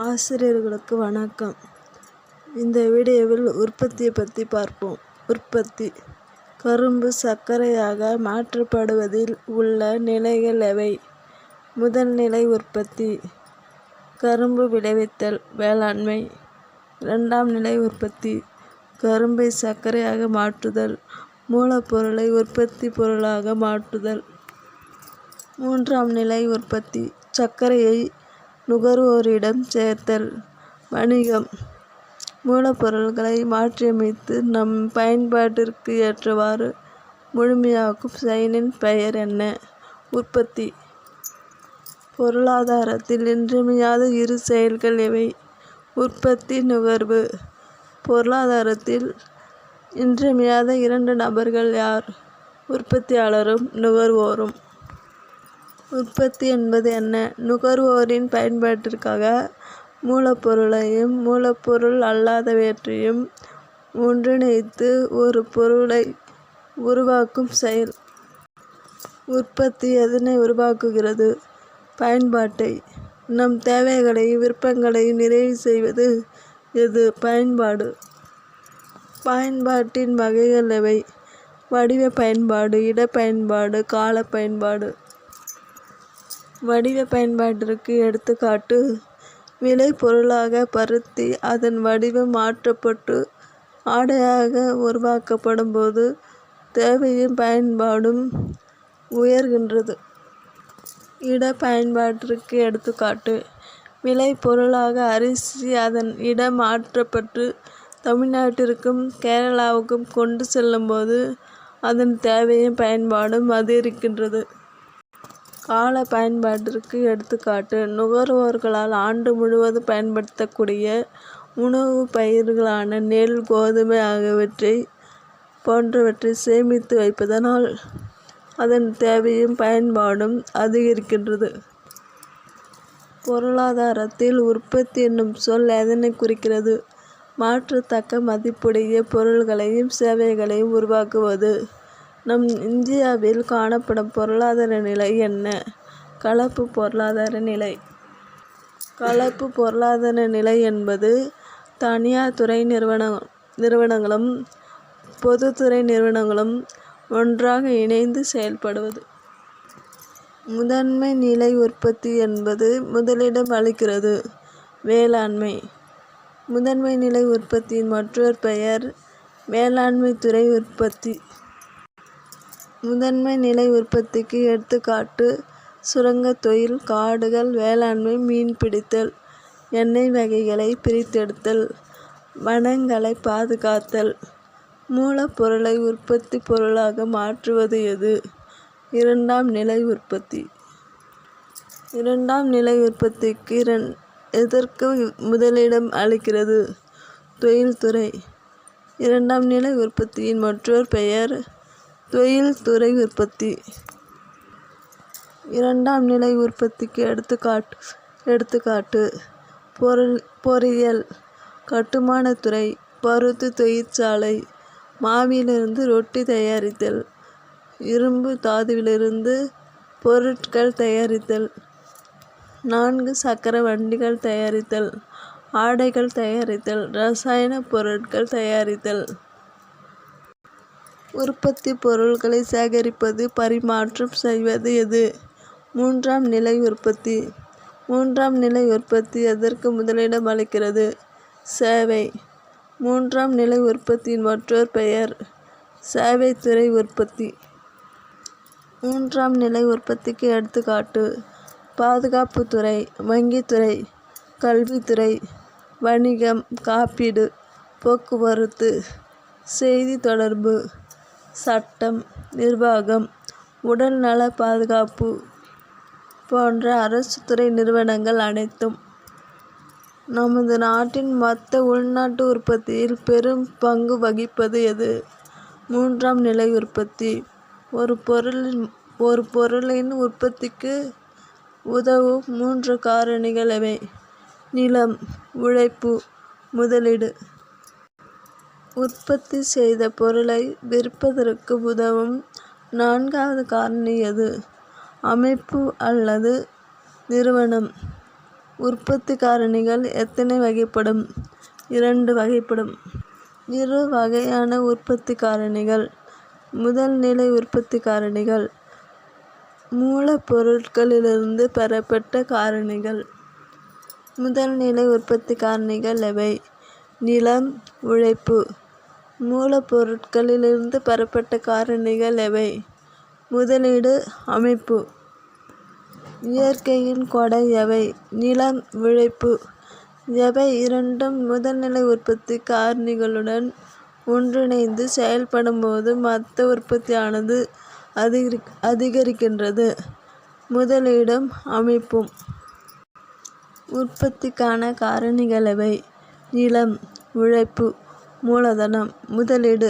ஆசிரியர்களுக்கு வணக்கம். இந்த வீடியோவில் உற்பத்தியை பற்றி பார்ப்போம். உற்பத்தி கரும்பு சர்க்கரையாக மாற்றப்படுவதில் உள்ள நிலைகள் எவை? முதல் நிலை உற்பத்தி கரும்பு விளைவித்தல் வேளாண்மை. இரண்டாம் நிலை உற்பத்தி கரும்பை சர்க்கரையாக மாற்றுதல் மூலப்பொருளை உற்பத்தி பொருளாக மாற்றுதல். மூன்றாம் நிலை உற்பத்தி சர்க்கரையை நுகர்வோரிடம் சேர்த்தல் வணிகம். மூலப்பொருட்களை மாற்றியமைத்து நம் பயன்பாட்டிற்கு ஏற்றவாறு முழுமையாக்கும் செயலின் பெயர் என்ன? உற்பத்தி. பொருளாதாரத்தில் இன்றியமையாத இரு செயல்கள் எவை? உற்பத்தி நுகர்வு. பொருளாதாரத்தில் இன்றியமையாத இரண்டு நபர்கள் யார்? உற்பத்தியாளரும் நுகர்வோரும். உற்பத்தி என்பது என்ன? நுகர்வோரின் பயன்பாட்டிற்காக மூலப்பொருளையும் மூலப்பொருள் அல்லாதவற்றையும் ஒன்றிணைத்து ஒரு பொருளை உருவாக்கும் செயல். உற்பத்தி எதனை உருவாக்குகிறது? பயன்பாட்டை. நம் தேவைகளை விருப்பங்களை நிறைவு செய்வது எது? பயன்பாடு. பயன்பாட்டின் வகைகள் எவை? வடிவ பயன்பாடு, இட பயன்பாடு, கால பயன்பாடு. வடிவ பயன்பாட்டிற்கு எடுத்துக்காட்டு விளை பொருளாக பருத்தி அதன் வடிவம் மாற்றப்பட்டு ஆடையாக உருவாக்கப்படும் போது தேவையும் பயன்பாடும் உயர்கின்றது. இட பயன்பாட்டிற்கு எடுத்துக்காட்டு விளை பொருளாக அரிசி அதன் இடம் மாற்றப்பட்டு தமிழ்நாட்டிற்கும் கேரளாவுக்கும் கொண்டு செல்லும்போது அதன் தேவையும் பயன்பாடும் அதிகரிக்கின்றது. கால பயன்பாட்டிற்கு எடுத்துக்காட்டு நுகர்வோர்களால் ஆண்டு முழுவதும் பயன்படுத்தக்கூடிய உணவு பயிர்களான நெல், கோதுமை ஆகியவற்றை போன்றவற்றை சேமித்து வைப்பதனால் அதன் தேவையும் பயன்பாடும் அதிகரிக்கின்றது. பொருளாதாரத்தில் உற்பத்தி என்னும் சொல் எதனை குறிக்கிறது? மாற்றத்தக்க மதிப்புடைய பொருள்களையும் சேவைகளையும் உருவாக்குவது. நம் இந்தியாவில் காணப்படும் பொருளாதார நிலை என்ன? கலப்பு பொருளாதார நிலை. கலப்பு பொருளாதார நிலை என்பது தனியார் துறை நிறுவனங்களும் பொதுத்துறை நிறுவனங்களும் ஒன்றாக இணைந்து செயல்படுவது. முதன்மை நிலை உற்பத்தி என்பது முதலிடம் அளிக்கிறது. வேளாண்மை. முதன்மை நிலை உற்பத்தியின் மற்றொரு பெயர் வேளாண்மை துறை உற்பத்தி. முதன்மை நிலை உற்பத்திக்கு எடுத்துக்காட்டு சுரங்கத் தொழில், காடுகள் வேளாண்மை, மீன்பிடித்தல், எண்ணெய் வகைகளை பிரித்தெடுத்தல், வனங்களை பாதுகாத்தல். மூலப்பொருளை உற்பத்தி பொருளாக மாற்றுவது எது? இரண்டாம் நிலை உற்பத்தி. இரண்டாம் நிலை உற்பத்திக்கு எதற்கு முதலிடம் அளிக்கிறது? தொழில்துறை. இரண்டாம் நிலை உற்பத்தியின் மற்றொரு பெயர் தொழில்துறை உற்பத்தி. இரண்டாம் நிலை உற்பத்திக்கு எடுத்துக்காட்டு பொறியியல், கட்டுமானத்துறை, பருத்தி தொழிற்சாலை, மாவிலிருந்து ரொட்டி தயாரித்தல், இரும்பு தாதுவிலிருந்து பொருட்கள் தயாரித்தல், 4 சக்கர வண்டிகள் தயாரித்தல், ஆடைகள் தயாரித்தல், இரசாயன பொருட்கள் தயாரித்தல். உற்பத்தி பொருட்களை சேகரிப்பது பரிமாற்றம் செய்வது எது? மூன்றாம் நிலை உற்பத்தி. மூன்றாம் நிலை உற்பத்தி எதற்கு முதலிடம் அளிக்கிறது? சேவை. மூன்றாம் நிலை உற்பத்தியின் மற்றொரு பெயர் சேவைத்துறை உற்பத்தி. மூன்றாம் நிலை உற்பத்திக்கு எடுத்துக்காட்டு பாதுகாப்புத்துறை, வங்கித்துறை, கல்வித்துறை, வணிகம், காப்பீடு, போக்குவரத்து, செய்தி தொடர்பு, சட்டம், நிர்வாகம், உடல் நல பாதுகாப்பு போன்ற அரசு துறை நிறுவனங்கள் அனைத்தும். நமது நாட்டின் மொத்த உள்நாட்டு உற்பத்தியில் பெரும் பங்கு வகிப்பது எது? மூன்றாம் நிலை உற்பத்தி. ஒரு பொருளின் உற்பத்திக்கு உதவும் 3 காரணிகள் எவை? நிலம், உழைப்பு, முதலீடு. உற்பத்தி செய்த பொருளை விற்பதற்கு உதவும் 4வது காரணி எது? அமைப்பு அல்லது நிறுவனம். உற்பத்தி காரணிகள் எத்தனை வகைப்படும்? 2 வகைப்படும். இரு வகையான உற்பத்தி காரணிகள். முதல் நிலை உற்பத்தி காரணிகள். மூலப்பொருட்களிலிருந்து பெறப்பட்ட காரணிகள். முதல் நிலை உற்பத்தி காரணிகள் எவை? நிலம், உழைப்பு. மூலப்பொருட்களிலிருந்து பெறப்பட்ட காரணிகள் எவை? முதலீடு, அமைப்பு. இயற்கையின் கொடை எவை? நிலம், உழைப்பு. எவை இரண்டும் முதல்நிலை உற்பத்தி காரணிகளுடன் ஒன்றிணைந்து செயல்படும்போது மொத்த உற்பத்தியானது அதிகரிக்கின்றது. முதலீடும் அமைப்பும். உற்பத்திக்கான காரணிகள் எவை? நிலம், உழைப்பு. மூலதனம், முதலீடு,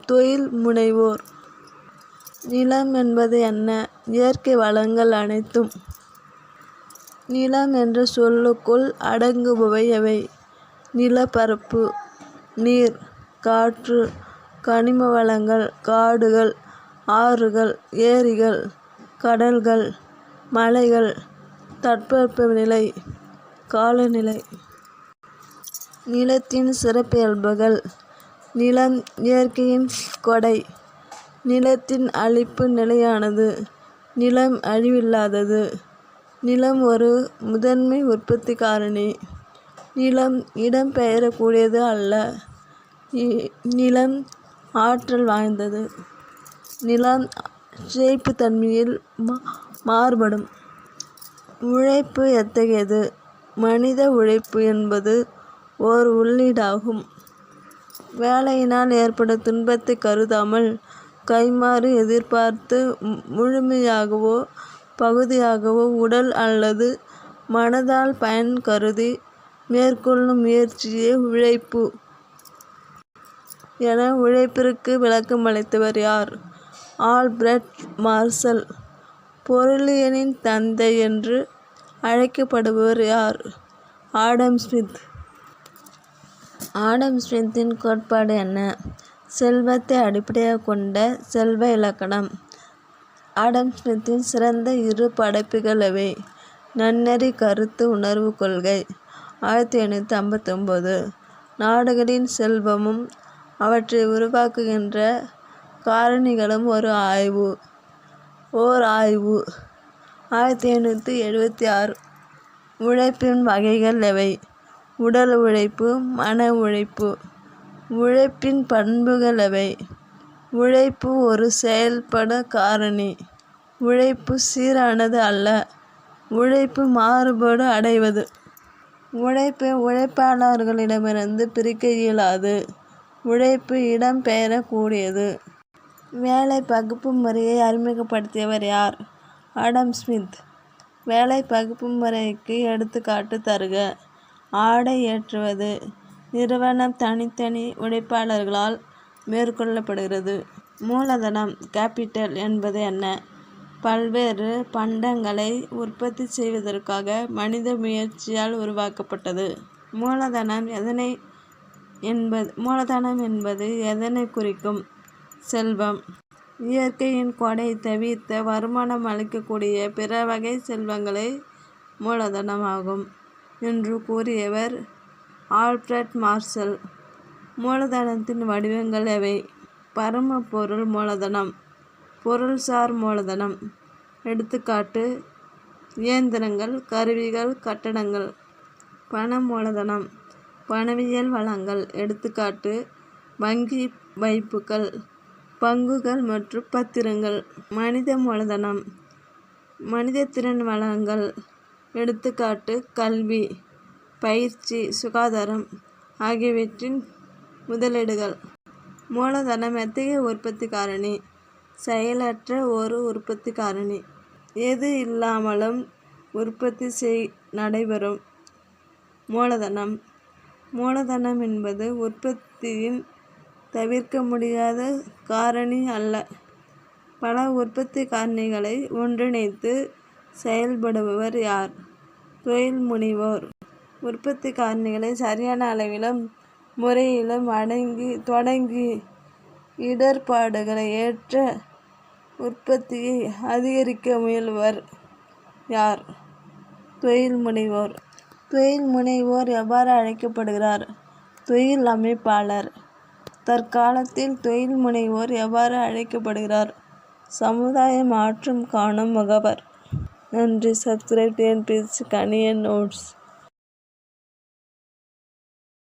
தொழில் முனைவோர். நிலம் என்பது என்ன? இயற்கை வளங்கள் அனைத்தும். நிலம் என்ற சொல்லுக்குள் அடங்குபவை எவை? நிலப்பரப்பு, நீர், காற்று, கனிம வளங்கள், காடுகள், ஆறுகள், ஏரிகள், கடல்கள், மலைகள், தட்பவெப்பநிலை, காலநிலை. நிலத்தின் சிறப்பியல்புகள். நிலம் இயற்கையின் கொடை. நிலத்தின் அழிப்பு நிலையானது. நிலம் அழிவில்லாதது. நிலம் ஒரு முதன்மை உற்பத்தி காரணி. நிலம் இடம்பெயரக்கூடியது அல்ல. நிலம் ஆற்றல் வாய்ந்தது. நிலம் சேய்ப்புத்தன்மையில் மாறுபடும். உழைப்பு எத்தகையது? மனித உழைப்பு என்பது ஓர் உள்ளீடாகும். வேலையினால் ஏற்படும் துன்பத்தை கருதாமல் கைம்மாறு எதிர்பார்த்து முழுமையாகவோ பகுதியாகவோ உடல் அல்லது மனதால் பயன் கருதி மேற்கொள்ளும் முயற்சியே உழைப்பு என உழைப்பிற்கு விளக்கமளித்தவர் யார்? Alfred marshal. பொருளியலின் தந்தை என்று அழைக்கப்படுபவர் யார்? Adam Smith. ஆடம் ஸ்மித்தின் கோட்பாடு என்ன? செல்வத்தை அடிப்படையாகக் கொண்ட செல்வ இலக்கணம். ஆடம் ஸ்மித்தின் சிறந்த இரு படைப்புகள் எவை? நன்னெறி கருத்து உணர்வு கொள்கை 1859. நாடுகளின் செல்வமும் அவற்றை உருவாக்குகின்ற காரணிகளும் ஓர் ஆய்வு 1876. உழைப்பின் வகைகள் எவை? உடல் உழைப்பு, மன உழைப்பு. உழைப்பின் பண்புகள் எவை? உழைப்பு ஒரு செயல்படு காரணி. உழைப்பு சீரானது அல்ல. உழைப்பு மாறுபாடு அடைவது. உழைப்பை உழைப்பாளர்களிடமிருந்து பிரிக்க இயலாது. உழைப்பு இடம்பெயரக்கூடியது. வேலை பகுப்பு முறையை அறிமுகப்படுத்தியவர் யார்? Adam Smith. வேலை பகுப்பு முறைக்கு எடுத்துக்காட்டு தருக. ஆடை ஏற்றுவது நிறுவனம் தனித்தனி உழைப்பாளர்களால் மேற்கொள்ளப்படுகிறது. மூலதனம் கேபிட்டல் என்பது என்ன? பல்வேறு பண்டங்களை உற்பத்தி செய்வதற்காக மனித முயற்சியால் உருவாக்கப்பட்டது. மூலதனம் என்பது எதனை குறிக்கும்? செல்வம். இயற்கையின் கொடை தவிர்த்த வருமானம் அளிக்கக்கூடிய பிற வகை செல்வங்களே மூலதனமாகும் என்று கூறியவர் ஆல்பிரட் மார்ஷல். மூலதனத்தின் வடிவங்கள் எவை? பரம பொருள் மூலதனம், பொருள்சார் மூலதனம். எடுத்துக்காட்டு இயந்திரங்கள், கருவிகள், கட்டடங்கள். பண மூலதனம், பணவியல் வளங்கள். எடுத்துக்காட்டு வங்கி வைப்புகள், பங்குகள் மற்றும் பத்திரங்கள். மனித மூலதனம், மனித திறன் வளங்கள். எடுத்துக்காட்டு கல்வி, பயிற்சி, சுகாதாரம் ஆகியவற்றின் முதலீடுகள். மூலதனம் எத்தகைய உற்பத்தி காரணி? செயலற்ற ஒரு உற்பத்தி காரணி. எது இல்லாமலும் உற்பத்தி நடைபெறும். மூலதனம். மூலதனம் என்பது உற்பத்தியின் தவிர்க்க முடியாத காரணி அல்ல. பல உற்பத்தி காரணிகளை ஒன்றிணைத்து செயல்படுபவர் யார்? தொழில் முனைவோர். உற்பத்தி காரணிகளை சரியான அளவிலும் முறையிலும் தொடங்கி இடர்பாடுகளை ஏற்ற உற்பத்தியை அதிகரிக்க முயல்பவர் யார்? தொழில் முனைவோர். தொழில் முனைவோர் எவ்வாறு அழைக்கப்படுகிறார்? தொழில் அமைப்பாளர். தற்காலத்தில் தொழில் முனைவோர் எவ்வாறு அழைக்கப்படுகிறார்? சமுதாய மாற்றம் காணும் முகவர். நன்றி. Subscribe TNPSC Kaniyan notes.